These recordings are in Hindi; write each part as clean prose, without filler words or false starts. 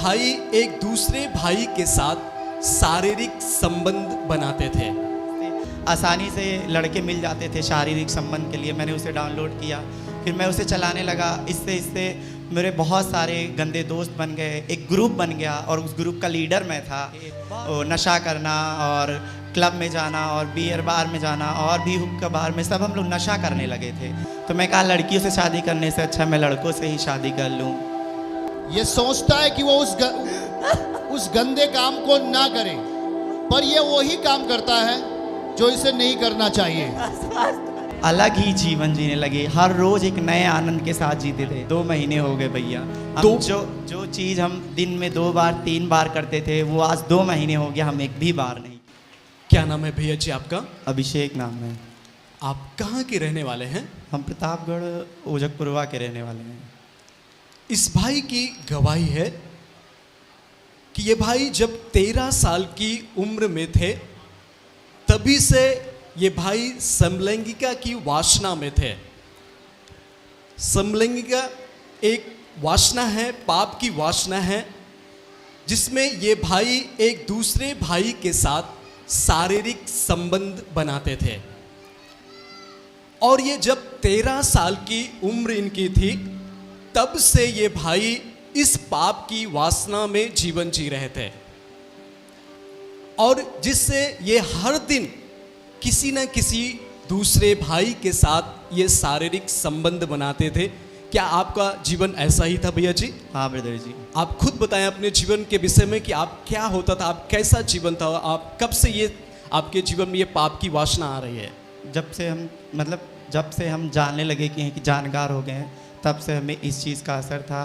भाई एक दूसरे भाई के साथ शारीरिक संबंध बनाते थे। आसानी से लड़के मिल जाते थे शारीरिक संबंध के लिए। मैंने उसे डाउनलोड किया, फिर मैं उसे चलाने लगा। इससे मेरे बहुत सारे गंदे दोस्त बन गए, एक ग्रुप बन गया और उस ग्रुप का लीडर मैं था। नशा करना और क्लब में जाना और बियर बार में जाना और भी हुक्का बार में सब हम लोग नशा करने लगे थे। तो मैं कहा लड़कियों से शादी करने से अच्छा मैं लड़कों से ही शादी कर लूँ। ये सोचता है कि वो उस गंदे काम को ना करे, पर ये वही काम करता है जो इसे नहीं करना चाहिए। अलग ही जीवन जीने लगे, हर रोज एक नए आनंद के साथ जीते थे। 2 महीने हो गए भैया। हम जो चीज़ हम दिन में 2 बार 3 बार करते थे वो आज 2 महीने हो गया हम एक भी बार नहीं। क्या नाम है भैया जी आपका? अभिषेक नाम है। आप कहाँ के रहने वाले हैं? हम प्रतापगढ़ ओजकपुरवा के रहने वाले हैं। इस भाई की गवाही है कि ये भाई जब 13 साल की उम्र में थे तभी से ये भाई समलैंगिका की वासना में थे। समलैंगिका एक वासना है, पाप की वासना है, जिसमें ये भाई एक दूसरे भाई के साथ शारीरिक संबंध बनाते थे। और ये जब 13 साल की उम्र इनकी थी तब से ये भाई इस पाप की वासना में जीवन जी रहे थे, और जिससे ये हर दिन किसी न किसी दूसरे भाई के साथ ये शारीरिक संबंध बनाते थे। क्या आपका जीवन ऐसा ही था भैया जी? हाँ ब्रदर जी। आप खुद बताएं अपने जीवन के विषय में कि आप क्या होता था, आप कैसा जीवन था, आप कब से ये आपके जीवन में ये पाप की वासना आ रही है? जब से हम जानने लगे कि जानकार हो गए हैं तब से हमें इस चीज़ का असर था,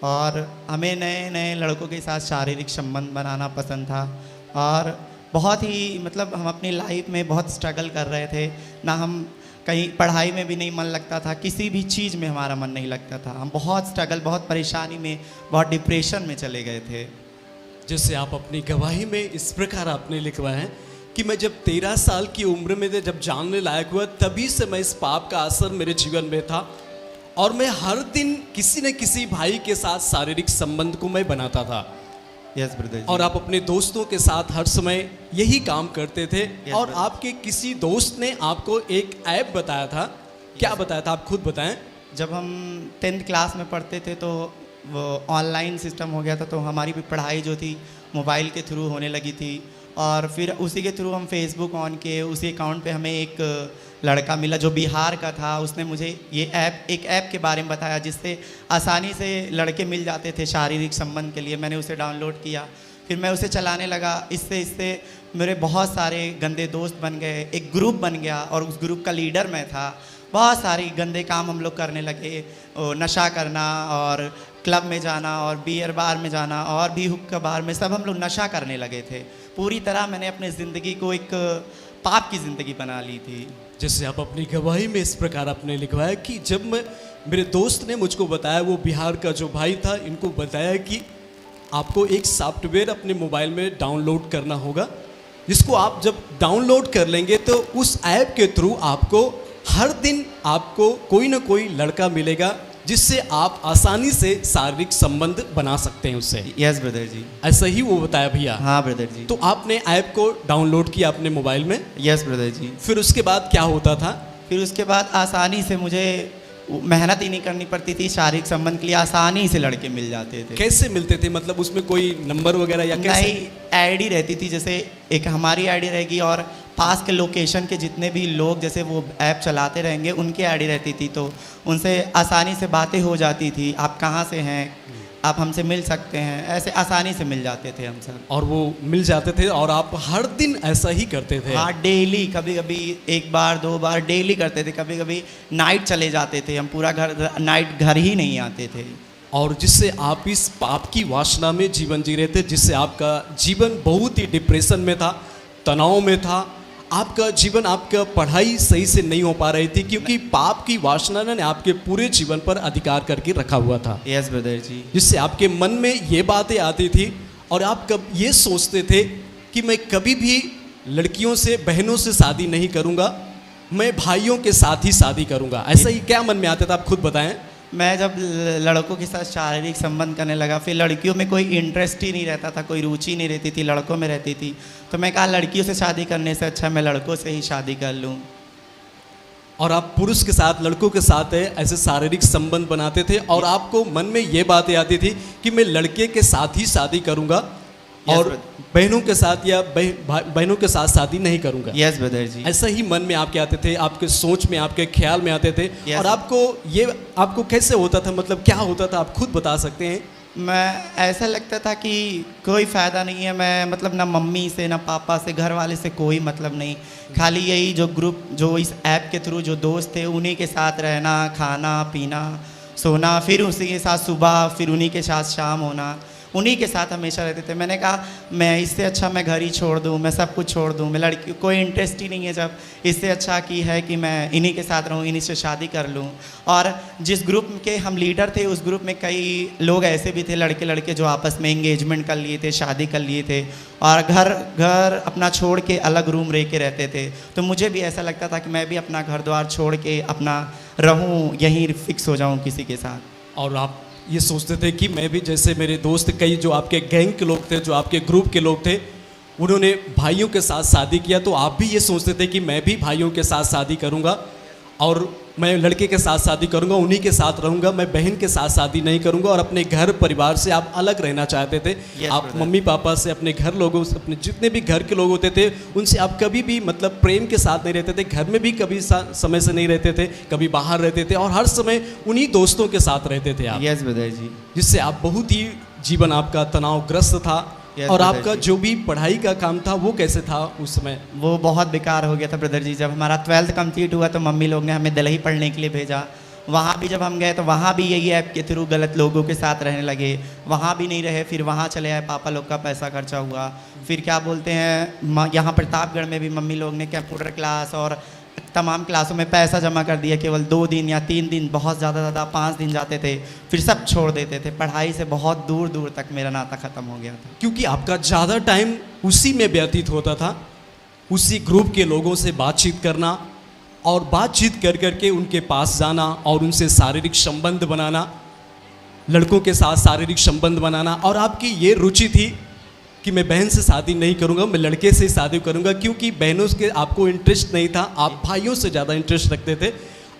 और हमें नए नए लड़कों के साथ शारीरिक संबंध बनाना पसंद था। और बहुत ही हम अपनी लाइफ में बहुत स्ट्रगल कर रहे थे ना। हम कहीं पढ़ाई में भी नहीं मन लगता था, किसी भी चीज़ में हमारा मन नहीं लगता था। हम बहुत स्ट्रगल, बहुत परेशानी में, बहुत डिप्रेशन में चले गए थे। जैसे आप अपनी गवाही में इस प्रकार आपने लिखवाया है कि मैं जब 13 साल की उम्र में थे, जब जानने लायक हुआ, तभी से मैं इस पाप का असर मेरे जीवन में था, और मैं हर दिन किसी न किसी भाई के साथ शारीरिक संबंध को मैं बनाता था। Yes brother. और आप अपने दोस्तों के साथ हर समय यही काम करते थे। और brother. आपके किसी दोस्त ने आपको एक ऐप बताया था। क्या बताया था, आप खुद बताएं। जब हम 10th क्लास में पढ़ते थे तो वो ऑनलाइन सिस्टम हो गया था, तो हमारी भी पढ़ाई जो थी मोबाइल के थ्रू होने लगी थी। और फिर उसी के थ्रू हम फेसबुक ऑन किए। उसी अकाउंट पे हमें एक लड़का मिला जो बिहार का था। उसने मुझे एक ऐप के बारे में बताया जिससे आसानी से लड़के मिल जाते थे शारीरिक संबंध के लिए। मैंने उसे डाउनलोड किया, फिर मैं उसे चलाने लगा। इससे मेरे बहुत सारे गंदे दोस्त बन गए, एक ग्रुप बन गया और उस ग्रुप का लीडर मैं था। बहुत सारे गंदे काम हम लोग करने लगे, नशा करना और क्लब में जाना और बियर बार में जाना और भी हुक्का बार में सब हम लोग नशा करने लगे थे। पूरी तरह मैंने अपनी ज़िंदगी को एक पाप की ज़िंदगी बना ली थी। जैसे आप अपनी गवाही में इस प्रकार आपने लिखवाया कि जब मेरे दोस्त ने मुझको बताया, वो बिहार का जो भाई था, इनको बताया कि आपको एक सॉफ्टवेयर अपने मोबाइल में डाउनलोड करना होगा, जिसको आप जब डाउनलोड कर लेंगे तो उस ऐप के थ्रू आपको हर दिन आपको कोई ना कोई लड़का मिलेगा जिससे आप आसानी से शारीरिक संबंध बना सकते हैं उससे। यस ब्रदर जी। ऐसा ही वो बताया भैया? हाँ ब्रदर जी। तो आपने ऐप को डाउनलोड किया अपने मोबाइल में? यस ब्रदर जी। फिर उसके बाद क्या होता था? फिर उसके बाद आसानी से मुझे मेहनत ही नहीं करनी पड़ती थी, शारीरिक संबंध के लिए आसानी से लड़के मिल जाते थे। कैसे मिलते थे, मतलब उसमें कोई नंबर वगैरह या कैसे? नहीं, आईडी रहती थी। जैसे एक हमारी आईडी रहेगी और पास के लोकेशन के जितने भी लोग जैसे वो ऐप चलाते रहेंगे उनकी आईडी रहती थी, तो उनसे आसानी से बातें हो जाती थी। आप कहाँ से हैं, आप हमसे मिल सकते हैं, ऐसे आसानी से मिल जाते थे हम सब। और वो मिल जाते थे और आप हर दिन ऐसा ही करते थे? हाँ, डेली, कभी कभी 1 बार 2 बार डेली करते थे। कभी कभी नाइट चले जाते थे हम, पूरा नाइट घर ही नहीं आते थे। और जिससे आप इस पाप की वासना में जीवन जी रहे थे, जिससे आपका जीवन बहुत ही डिप्रेशन में था, तनाव में था। आपका जीवन, आपका पढ़ाई सही से नहीं हो पा रही थी क्योंकि पाप की वासना ने आपके पूरे जीवन पर अधिकार करके रखा हुआ था। यस ब्रदर जी। जिससे आपके मन में ये बातें आती थी और आप कब ये सोचते थे कि मैं कभी भी लड़कियों से, बहनों से शादी नहीं करूंगा, मैं भाइयों के साथ ही शादी करूंगा। ऐसा ही क्या मन में आता था, आप खुद बताएं। मैं जब लड़कों के साथ शारीरिक संबंध करने लगा, फिर लड़कियों में कोई इंटरेस्ट ही नहीं रहता था, कोई रुचि नहीं रहती थी, लड़कों में रहती थी। तो मैं कहा लड़कियों से शादी करने से अच्छा मैं लड़कों से ही शादी कर लूँ। और आप पुरुष के साथ, लड़कों के साथ ऐसे शारीरिक संबंध बनाते थे और आपको मन में ये बातें आती थी कि मैं लड़के के साथ ही शादी करूंगा और बहनों के साथ या बहनों के साथ शादी नहीं करूंगा। यस ब्रदर जी, ऐसा ही मन में आपके आते थे, आपके सोच में, आपके ख्याल में आते थे। Yes. और आपको कैसे होता था, मतलब क्या होता था, आप खुद बता सकते हैं? मैं ऐसा लगता था कि कोई फ़ायदा नहीं है, मैं मतलब ना मम्मी से ना पापा से, घर वाले से कोई मतलब नहीं, खाली यही जो ग्रुप, जो इस ऐप के थ्रू जो दोस्त थे उन्हीं के साथ रहना, खाना पीना, सोना, फिर उसी के साथ सुबह, फिर उन्हीं के साथ शाम होना, उन्हीं के साथ हमेशा रहते थे। मैंने कहा मैं इससे अच्छा मैं घर ही छोड़ दूँ, मैं सब कुछ छोड़ दूँ, मैं लड़की कोई इंटरेस्ट ही नहीं है, जब इससे अच्छा की है कि मैं इन्हीं के साथ रहूँ, इन्हीं से शादी कर लूँ। और जिस ग्रुप के हम लीडर थे उस ग्रुप में कई लोग ऐसे भी थे, लड़के लड़के जो आपस में एंगेजमेंट कर लिए थे, शादी कर लिए थे और घर अपना छोड़ के अलग रूम रह के रहते थे। तो मुझे भी ऐसा लगता था कि मैं भी अपना घर द्वार छोड़ के अपना रहूँ, यहीं फिक्स हो जाऊँ किसी के साथ। और आप ये सोचते थे कि मैं भी, जैसे मेरे दोस्त कई जो आपके गैंग के लोग थे, जो आपके ग्रुप के लोग थे, उन्होंने भाइयों के साथ शादी किया, तो आप भी ये सोचते थे कि मैं भी भाइयों के साथ शादी करूंगा और मैं लड़के के साथ शादी करूंगा, उन्हीं के साथ रहूंगा, मैं बहन के साथ शादी नहीं करूंगा। और अपने घर परिवार से आप अलग रहना चाहते थे। आप brother. मम्मी पापा से, अपने घर लोगों से, अपने जितने भी घर के लोग होते थे उनसे आप कभी भी मतलब प्रेम के साथ नहीं रहते थे, घर में भी कभी समय से नहीं रहते थे, कभी बाहर रहते थे और हर समय उन्हीं दोस्तों के साथ रहते थे आप। यस ब्रदर जी, जिससे आप बहुत ही जीवन आपका तनावग्रस्त था। Yes, और brother आपका जी। जो भी पढ़ाई का काम था वो कैसे था उस समय? वो बहुत बेकार हो गया था ब्रदर जी। जब हमारा 12th कंप्लीट हुआ तो मम्मी लोग ने हमें दिल्ली पढ़ने के लिए भेजा। वहाँ भी जब हम गए तो वहाँ भी यही ऐप के थ्रू गलत लोगों के साथ रहने लगे, वहाँ भी नहीं रहे, फिर वहाँ चले आए, पापा लोग का पैसा खर्चा हुआ। फिर क्या बोलते हैं, यहाँ प्रतापगढ़ में भी मम्मी लोग ने कंप्यूटर क्लास और तमाम क्लासों में पैसा जमा कर दिया, केवल 2 दिन या 3 दिन, बहुत ज़्यादा 5 दिन जाते थे, फिर सब छोड़ देते थे। पढ़ाई से बहुत दूर दूर तक मेरा नाता ख़त्म हो गया था, क्योंकि आपका ज़्यादा टाइम उसी में व्यतीत होता था, उसी ग्रुप के लोगों से बातचीत करना और बातचीत कर करके उनके पास जाना और उनसे शारीरिक संबंध बनाना, लड़कों के साथ शारीरिक संबंध बनाना। और आपकी ये रुचि थी कि मैं बहन से शादी नहीं करूंगा, मैं लड़के से शादी करूंगा, क्योंकि बहनों के आपको इंटरेस्ट नहीं था, आप भाइयों से ज़्यादा इंटरेस्ट रखते थे।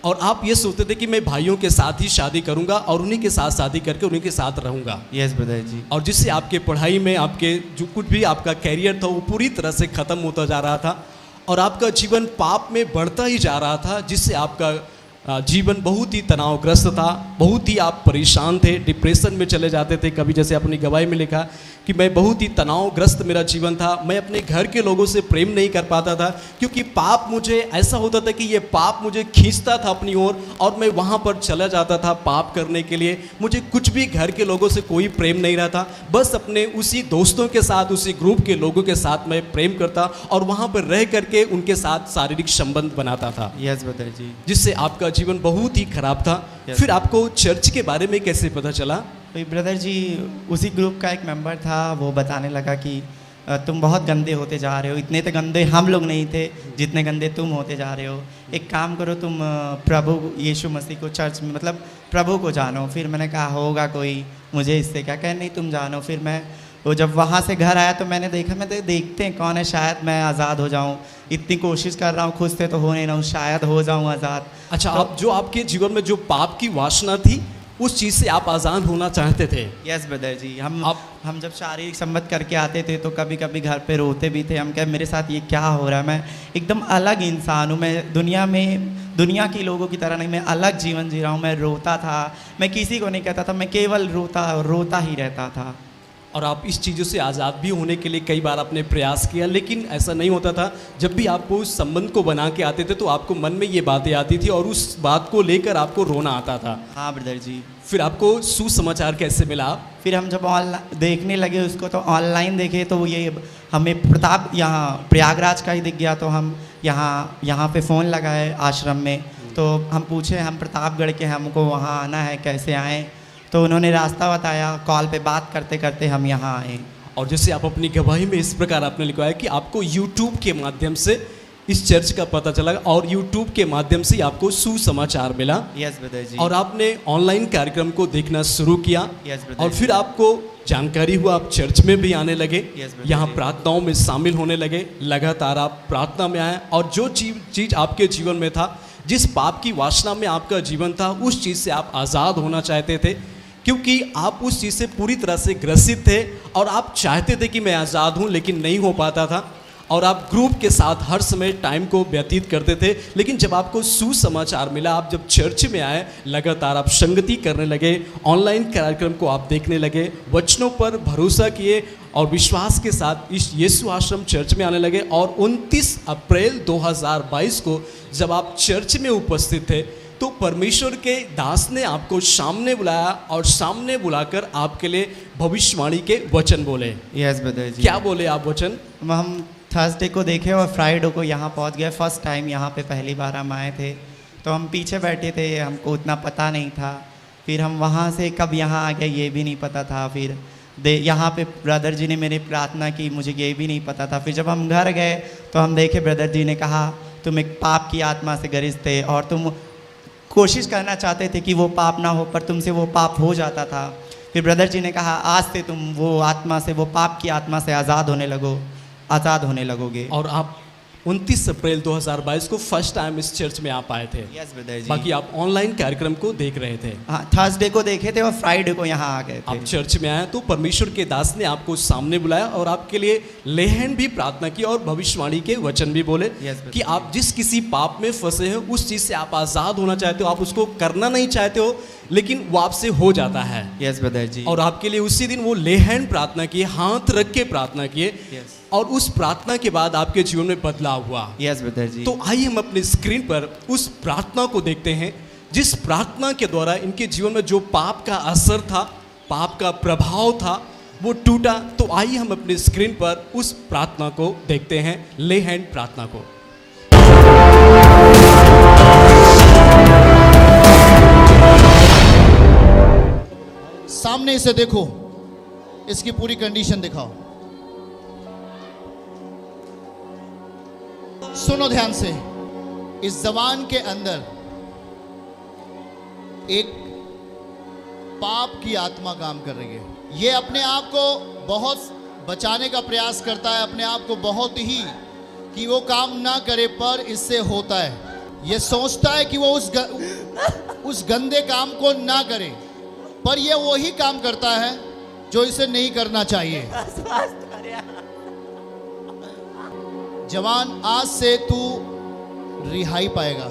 और आप ये सोचते थे कि मैं भाइयों के साथ ही शादी करूंगा और उन्हीं के साथ शादी करके उन्हीं के साथ रहूंगा। यस ब्रदर जी। और जिससे आपके पढ़ाई में, आपके जो कुछ भी आपका कैरियर था वो पूरी तरह से ख़त्म होता जा रहा था और आपका जीवन पाप में बढ़ता ही जा रहा था, जिससे आपका जीवन बहुत ही तनावग्रस्त था, बहुत ही आप परेशान थे, डिप्रेशन में चले जाते थे। कभी जैसे अपनी गवाही में लिखा कि मैं बहुत ही तनावग्रस्त मेरा जीवन था, मैं अपने घर के लोगों से प्रेम नहीं कर पाता था, क्योंकि पाप मुझे ऐसा होता था कि ये पाप मुझे खींचता था अपनी ओर और मैं वहाँ पर चला जाता था पाप करने के लिए। मुझे कुछ भी घर के लोगों से कोई प्रेम नहीं रहा था, बस अपने उसी दोस्तों के साथ, उसी ग्रुप के लोगों के साथ मैं प्रेम करता और वहाँ पर रह करके उनके साथ शारीरिक संबंध बनाता था। यस ब्रदर जी। जिससे आपका जीवन बहुत ही खराब था। फिर आपको चर्च के बारे में कैसे पता चला? तो ब्रदर जी, उसी ग्रुप का एक मेंबर था, वो बताने लगा कि तुम बहुत गंदे होते जा रहे हो। इतने तो गंदे हम लोग नहीं थे जितने गंदे तुम होते जा रहे हो। एक काम करो, तुम प्रभु यीशु मसीह को चर्च में, मतलब प्रभु को जानो। फिर मैंने कहा होगा कोई, मुझे इससे क्या, कहे नहीं तुम जानो। फिर मैं वो जब वहाँ से घर आया तो मैंने देखा, मैं तो देखते हैं कौन है, शायद मैं आज़ाद हो जाऊँ। इतनी कोशिश कर रहा हूँ, खुद से तो हो नहीं रहा हूँ, शायद हो जाऊँ आज़ाद। अच्छा, तो, आप जो आपके जीवन में जो पाप की वासना थी उस चीज़ से आप आज़ाद होना चाहते थे? यस ब्रदर जी। हम जब शारीरिक संबंध करके आते थे तो कभी कभी घर पे रोते भी थे। हम क्या, मेरे साथ ये क्या हो रहा है, मैं एकदम अलग इंसान हूँ, मैं दुनिया के लोगों की तरह नहीं, मैं अलग जीवन जी रहा हूँ। मैं रोता था, मैं किसी को नहीं कहता था, मैं केवल रोता ही रहता था। और आप इस चीज़ों से आज़ाद भी होने के लिए कई बार आपने प्रयास किया, लेकिन ऐसा नहीं होता था। जब भी आपको उस संबंध को बना के आते थे तो आपको मन में ये बातें आती थी और उस बात को लेकर आपको रोना आता था। हाँ ब्रदर जी। फिर आपको सुसमाचार कैसे मिला? फिर हम जब ऑनलाइन देखने लगे उसको, तो ऑनलाइन देखे तो ये हमें प्रताप यहाँ प्रयागराज का ही दिख गया। तो हम यहाँ पे फ़ोन लगाए आश्रम में, तो हम पूछे हम प्रतापगढ़ के, हमको वहाँ आना है, कैसे आएँ? तो उन्होंने रास्ता बताया, कॉल पे बात करते करते हम यहाँ आए। और जैसे आप अपनी गवाही में इस प्रकार आपने लिखवाया कि आपको YouTube के माध्यम से इस चर्च का पता चला और यूट्यूब के माध्यम से आपको सुसमाचार मिला यस ब्रदर जी। और आपने ऑनलाइन कार्यक्रम को देखना शुरू किया यस ब्रदर और जी। फिर आपको जानकारी हुआ, आप चर्च में भी आने लगे, Yes, brother यहाँ जी। प्रार्थनाओं में शामिल होने लगे, लगातार आप प्रार्थना में आए और जो चीज़ आपके जीवन में था, जिस पाप की वासना में आपका जीवन था, उस चीज़ से आप आज़ाद होना चाहते थे क्योंकि आप उस चीज़ से पूरी तरह से ग्रसित थे और आप चाहते थे कि मैं आज़ाद हूँ लेकिन नहीं हो पाता था और आप ग्रुप के साथ हर समय टाइम को व्यतीत करते थे। लेकिन जब आपको सुसमाचार मिला, आप जब चर्च में आए, लगातार आप संगति करने लगे, ऑनलाइन कार्यक्रम को आप देखने लगे, वचनों पर भरोसा किए और विश्वास के साथ इस यीशु आश्रम चर्च में आने लगे और 29 अप्रैल 2022 को जब आप चर्च में उपस्थित थे तो परमेश्वर के दास ने आपको सामने बुलाया और सामने बुलाकर आपके लिए भविष्यवाणी के वचन बोले। यस ब्रदर जी। क्या बोले आप वचन? हम थर्सडे को देखे और फ्राइडे को यहाँ पहुँच गए। फर्स्ट टाइम यहाँ पे पहली बार हम आए थे तो हम पीछे बैठे थे, हमको उतना पता नहीं था। फिर हम वहाँ से कब यहाँ आ गए ये भी नहीं पता था। फिर यहाँ पे ब्रदर जी ने मेरी प्रार्थना की, मुझे ये भी नहीं पता था। फिर जब हम घर गए तो हम देखे ब्रदर जी ने कहा तुम एक पाप की आत्मा से ग्रसित थे और तुम कोशिश करना चाहते थे कि वो पाप ना हो पर तुमसे वो पाप हो जाता था। फिर ब्रदर जी ने कहा आज से तुम वो आत्मा से, वो पाप की आत्मा से आज़ाद होने लगोगे। और आप 29 अप्रैल 2022 को फर्स्ट टाइम इस चर्च में आप आए थे। यस ब्रदर जी। बाकी आप ऑनलाइन कार्यक्रम को देख रहे थे। हाँ, थर्सडे को देखे थे और फ्राइडे को यहाँ आ गए थे। आप चर्च में आए तो परमेश्वर के दास ने आपको सामने बुलाया और आपके लिए लेहन भी प्रार्थना की और भविष्यवाणी के वचन भी बोले कि आप जिस किसी पाप में फंसे हो, उस चीज़ से आप आज़ाद होना चाहते हो, आप उसको करना नहीं चाहते हो लेकिन वो आपसे हो जाता है। यस ब्रदर जी। और आपके लिए उसी दिन वो लेहन प्रार्थना किए, हाथ रख के प्रार्थना किए यस। और उस प्रार्थना के बाद आपके जीवन में बदलाव हुआ। यस ब्रदर जी। तो आइए हम अपने स्क्रीन पर उस प्रार्थना को देखते हैं जिस प्रार्थना के द्वारा इनके जीवन में जो पाप का असर था, पाप का प्रभाव था, वो टूटा। तो आइए हम अपने स्क्रीन पर उस प्रार्थना को देखते हैं, ले हैंड प्रार्थना को। सामने इसे देखो, इसकी पूरी कंडीशन दिखाओ। सुनो ध्यान से, इस जवान के अंदर एक पाप की आत्मा काम कर रही है। ये अपने आप को बहुत बचाने का प्रयास करता है, अपने आप को बहुत ही कि वो काम ना करे, पर इससे होता है। ये सोचता है कि वो उस गंदे काम को ना करे, पर ये वही काम करता है जो इसे नहीं करना चाहिए। जवान, आज से तू रिहाई पाएगा।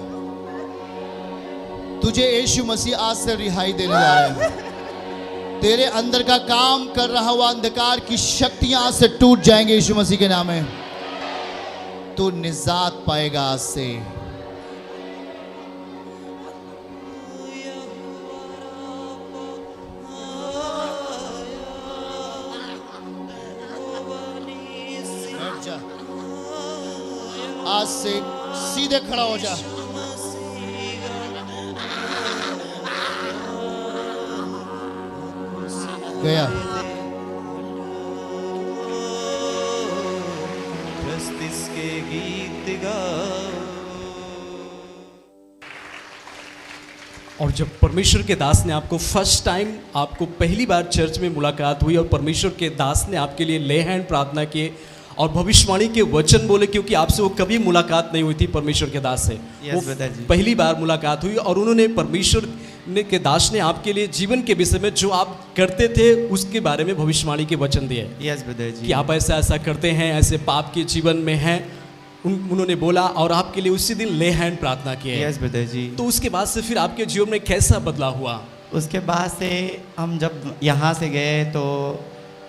तुझे यीशु मसीह आज से रिहाई देने जा रहा है। तेरे अंदर का काम कर रहा हुआ अंधकार की शक्तियां आज से टूट जाएंगे यीशु मसीह के नाम में। तू निजात पाएगा आज से। बैठ जा, आज से सीधे खड़ा हो जा। गया। के गीत और जब परमेश्वर के दास ने आपको फर्स्ट टाइम, आपको पहली बार चर्च में मुलाकात हुई और परमेश्वर के दास ने आपके लिए ले हैंड प्रार्थना किए और भविष्यवाणी के वचन बोले, क्योंकि आपसे वो कभी मुलाकात नहीं हुई थी परमेश्वर के दास से। Yes, वो पहली बार मुलाकात हुई और उन्होंने परमेश्वर के दास ने आपके लिए जीवन के विषय में जो आप करते थे उसके बारे में भविष्यवाणी के वचन दिए। यस ब्रदर जी। कि आप ऐसा ऐसा करते हैं, ऐसे पाप के जीवन में हैं, उन्होंने बोला और आपके लिए उसी दिन ले हैंड प्रार्थना की है। यस ब्रदर जी। तो उसके बाद से फिर आपके जीवन में कैसा बदलाव हुआ? उसके बाद से हम जब यहाँ से गए तो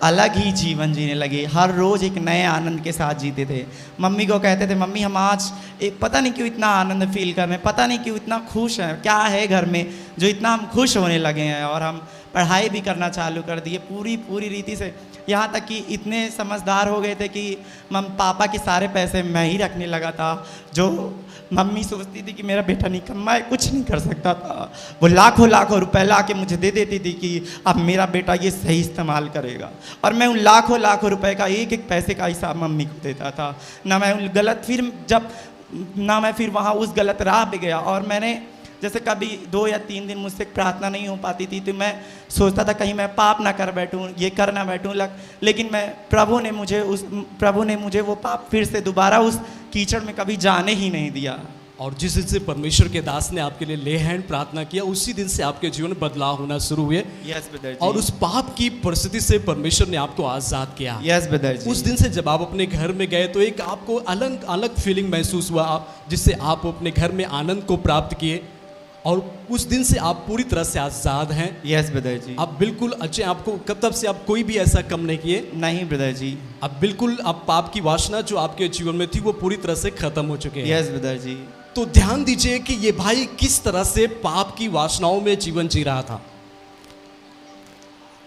अलग ही जीवन जीने लगे। हर रोज़ एक नए आनंद के साथ जीते थे। मम्मी को कहते थे, मम्मी हम आज एक पता नहीं क्यों इतना आनंद फील कर रहे हैं, पता नहीं क्यों इतना खुश हैं, क्या है घर में जो इतना हम खुश होने लगे हैं। और हम पढ़ाई भी करना चालू कर दिए पूरी रीति से, यहाँ तक कि इतने समझदार हो गए थे कि पापा के सारे पैसे मैं ही रखने लगा था। जो मम्मी सोचती थी कि मेरा बेटा निकम्मा है, कुछ नहीं कर सकता था, वो लाखों रुपए ला के मुझे दे देती थी कि अब मेरा बेटा ये सही इस्तेमाल करेगा। और मैं उन लाखों रुपए का एक पैसे का हिसाब मम्मी को देता था ना। मैं उन गलत, फिर जब ना मैं फिर वहाँ उस गलत राह पे गया। और मैंने जैसे कभी 2 या 3 दिन मुझसे प्रार्थना नहीं हो पाती थी तो मैं सोचता था कहीं मैं पाप ना कर बैठूं, ये कर ना बैठूं, लेकिन प्रभु ने मुझे वो पाप फिर से दोबारा उस कीचड़ में कभी जाने ही नहीं दिया। और जिस दिन से परमेश्वर के दास ने आपके लिए ले हैंड प्रार्थना किया, उसी दिन से आपके जीवन में बदलाव होना शुरू हुए। यस ब्रदर जी। और उस पाप की परिस्थिति से परमेश्वर ने आपको आजाद किया। यस ब्रदर जी। उस दिन से जब आप अपने घर में गए तो एक आपको अलग अलग फीलिंग महसूस हुआ, जिससे आप अपने घर में आनंद को प्राप्त किए। और उस दिन से आप पूरी तरह से आजाद हैं। यस ब्रदर जी। आप बिल्कुल अच्छे, आपको कब तब से आप कोई भी ऐसा कम नहीं किए? नहीं ब्रदर जी। अब बिल्कुल आप पाप की वासना जो आपके जीवन में थी वो पूरी तरह से खत्म हो चुके हैं। यस ब्रदर जी। तो ध्यान दीजिए कि ये भाई किस तरह से पाप की वासनाओं में जीवन जी रहा था,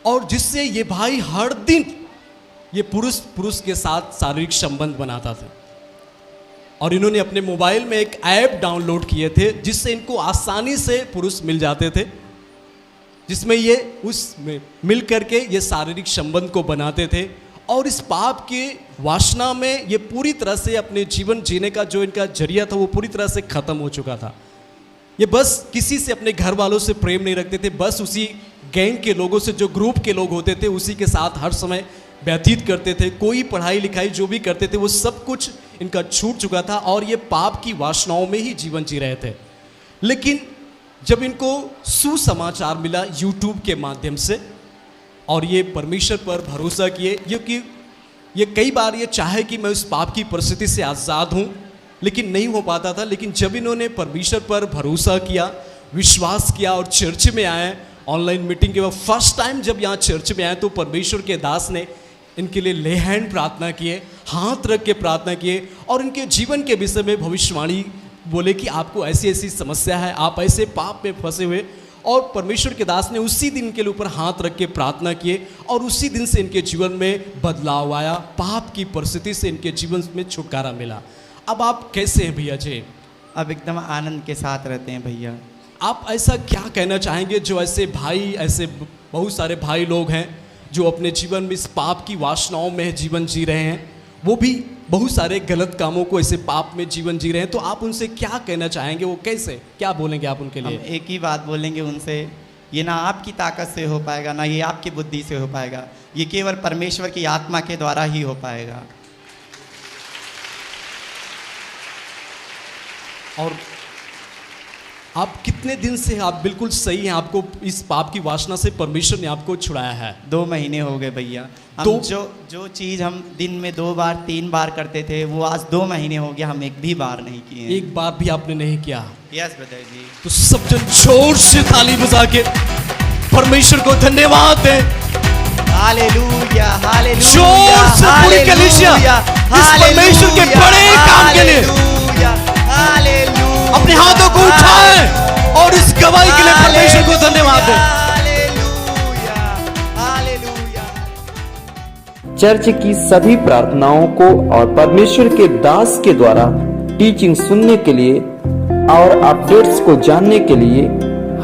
और जिससे ये भाई हर दिन ये पुरुष के साथ शारीरिक संबंध बनाता था। और इन्होंने अपने मोबाइल में एक ऐप डाउनलोड किए थे जिससे इनको आसानी से पुरुष मिल जाते थे, जिसमें ये उसमें मिल करके ये शारीरिक संबंध को बनाते थे। और इस पाप के वासना में ये पूरी तरह से अपने जीवन जीने का जो इनका जरिया था वो पूरी तरह से खत्म हो चुका था। ये बस किसी से, अपने घर वालों से प्रेम नहीं रखते थे, बस उसी गैंग के लोगों से, जो ग्रुप के लोग होते थे उसी के साथ हर समय व्यतीत करते थे। कोई पढ़ाई लिखाई जो भी करते थे वो सब कुछ इनका छूट चुका था और ये पाप की वासनाओं में ही जीवन जी रहे थे। लेकिन जब इनको सुसमाचार मिला यूट्यूब के माध्यम से, और ये परमेश्वर पर भरोसा किए, क्योंकि ये कई बार ये चाहे कि मैं उस पाप की परिस्थिति से आज़ाद हूँ, लेकिन नहीं हो पाता था। लेकिन जब इन्होंने परमेश्वर पर भरोसा किया, विश्वास किया और चर्च में आए, ऑनलाइन मीटिंग के बाद फर्स्ट टाइम जब यहाँ चर्च में आए तो परमेश्वर के दास ने इनके लिए ले हैंड प्रार्थना किए, हाथ रख के प्रार्थना किए, और इनके जीवन के विषय में भविष्यवाणी बोले कि आपको ऐसी ऐसी समस्या है, आप ऐसे पाप में फंसे हुए। और परमेश्वर के दास ने उसी दिन इनके ऊपर हाथ रख के प्रार्थना किए, और उसी दिन से इनके जीवन में बदलाव आया, पाप की परिस्थिति से इनके जीवन में छुटकारा मिला। अब आप कैसे हैं भैया जी? अब एकदम आनंद के साथ रहते हैं भैया। आप ऐसा क्या कहना चाहेंगे जो ऐसे भाई, ऐसे बहुत सारे भाई लोग हैं जो अपने जीवन में इस पाप की वासनाओं में जीवन जी रहे हैं, वो भी बहुत सारे गलत कामों को ऐसे पाप में जीवन जी रहे हैं, तो आप उनसे क्या कहना चाहेंगे? वो कैसे, क्या बोलेंगे आप उनके लिए? हम एक ही बात बोलेंगे उनसे, ये ना आपकी ताकत से हो पाएगा, ना ये आपकी बुद्धि से हो पाएगा, ये केवल परमेश्वर की आत्मा के द्वारा ही हो पाएगा। और आप कितने दिन से आप बिल्कुल सही हैं, आपको इस पाप की वासना से परमेश्वर ने आपको छुड़ाया है? 2 महीने हो गए भैया। हम जो चीज़ हम दिन में 2 बार 3 बार करते थे वो आज 2 महीने हो गया हम एक भी बार नहीं किए। एक बार भी आपने नहीं किया? यस ब्रदर जी। तो सब जन जोर से ताली बजा के परमेश्वर को धन्यवाद दें। हालेलुया, हालेलुया, जोर से पूरी कलीसिया इस परमेश्वर के बड़े काम के लिए अपने हाथों को उठाएं और इस गवाही के लिए परमेश्वर को धन्यवाद दें। चर्च की सभी प्रार्थनाओं को और परमेश्वर के दास के द्वारा टीचिंग सुनने के लिए और अपडेट्स को जानने के लिए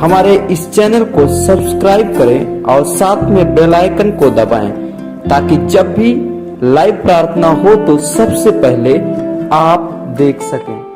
हमारे इस चैनल को सब्सक्राइब करें और साथ में बेल आइकन को दबाएं, ताकि जब भी लाइव प्रार्थना हो तो सबसे पहले आप देख सकें।